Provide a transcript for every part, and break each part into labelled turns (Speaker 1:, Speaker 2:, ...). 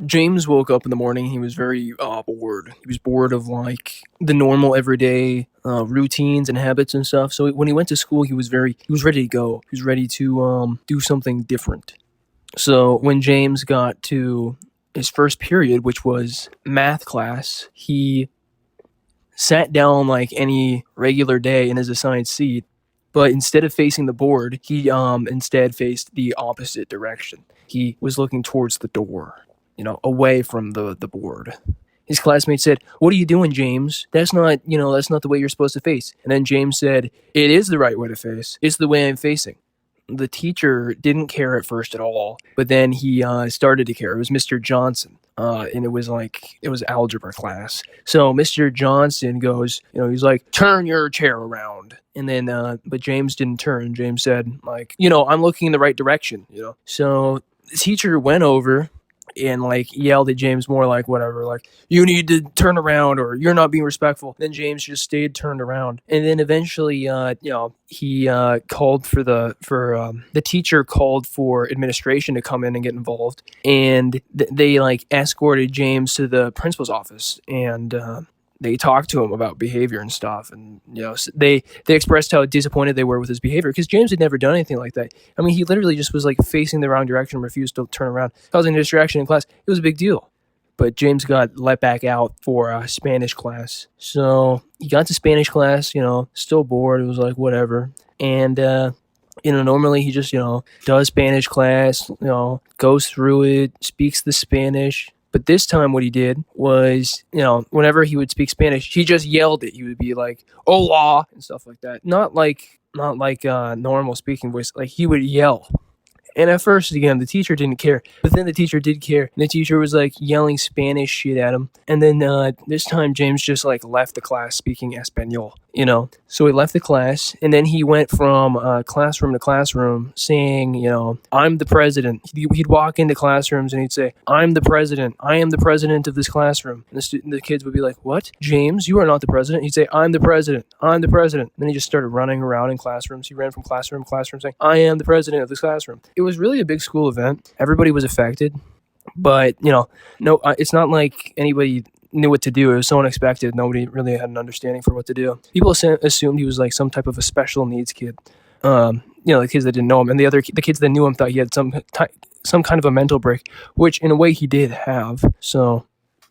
Speaker 1: James woke up in the morning. He was very bored. He was bored of like the normal everyday routines and habits and stuff. So when he went to school, he was ready to go. He was ready to do something different. So when James got to his first period, which was math class, he sat down like any regular day in his assigned seat. But instead of facing the board, he instead faced the opposite direction. He was looking towards the door, away from the board. His classmates said, "What are you doing, James? That's not the way you're supposed to face." And then James said, "It is the right way to face. It's the way I'm facing." The teacher didn't care at first at all, but then he started to care. It was Mr. Johnson, and it was algebra class. So Mr. Johnson goes, he's like, "Turn your chair around." And then, but James didn't turn. James said, like, "I'm looking in the right direction." So the teacher went over and like yelled at James more like whatever, like, "You need to turn around or you're not being respectful." Then James just stayed turned around. And then eventually, he called for the teacher called for administration to come in and get involved. And they like escorted James to the principal's office and, they talked to him about behavior and stuff, and they expressed how disappointed they were with his behavior because James had never done anything like that. I mean, he literally just was like facing the wrong direction and refused to turn around, causing a distraction in class. It was a big deal. But James got let back out for Spanish class. So he got to Spanish class, still bored. It was like whatever. And normally he just does Spanish class, goes through it, speaks the Spanish. But this time what he did was, whenever he would speak Spanish, he just yelled it. He would be like, "Hola," and stuff like that. Not like normal speaking voice. Like he would yell. And at first, again, the teacher didn't care. But then the teacher did care. And the teacher was like yelling Spanish shit at him. And then this time, James just like left the class speaking Espanol, So he left the class. And then he went from classroom to classroom saying, "I'm the president." He'd walk into classrooms and he'd say, "I'm the president. I am the president of this classroom." And the kids would be like, "What? James, you are not the president." He'd say, "I'm the president. I'm the president." And then he just started running around in classrooms. He ran from classroom to classroom saying, "I am the president of this classroom." It was really a big school event. Everybody was affected, but it's not like anybody knew what to do. It was so unexpected. Nobody really had an understanding for what to do. People assumed he was like some type of a special needs kid. The kids that didn't know him, and the kids that knew him thought he had some kind of a mental break, which in a way he did have. So.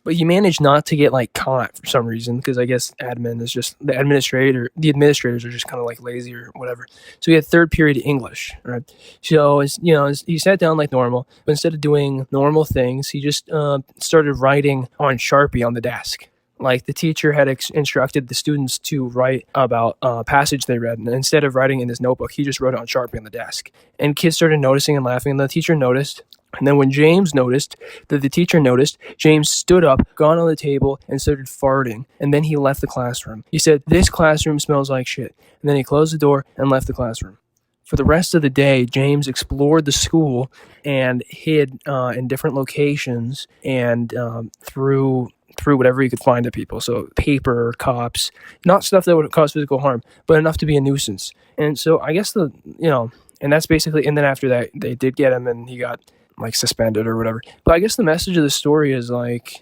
Speaker 1: But he managed not to get like caught for some reason because I guess the administrators are just kind of like lazy or whatever. So he had third period English, right? So he sat down like normal, but instead of doing normal things, he just started writing on Sharpie on the desk. Like the teacher had instructed the students to write about a passage they read, and instead of writing in his notebook, he just wrote it on Sharpie on the desk. And kids started noticing and laughing, and the teacher noticed. And then when James noticed that the teacher noticed, James stood up, got on the table, and started farting. And then he left the classroom. He said, "This classroom smells like shit." And then he closed the door and left the classroom. For the rest of the day, James explored the school and hid in different locations and threw whatever he could find at people. So paper, cops, not stuff that would cause physical harm, but enough to be a nuisance. And so I guess and that's basically, and then after that, they did get him and he got like suspended or whatever. But I guess the message of the story is like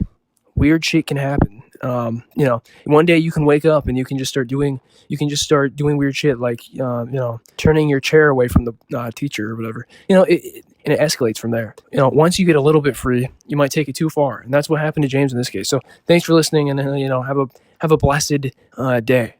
Speaker 1: weird shit can happen. One day you can wake up and you can just start doing weird shit like, turning your chair away from the teacher or whatever, and it escalates from there. Once you get a little bit free, you might take it too far. And that's what happened to James in this case. So thanks for listening and, have a blessed day.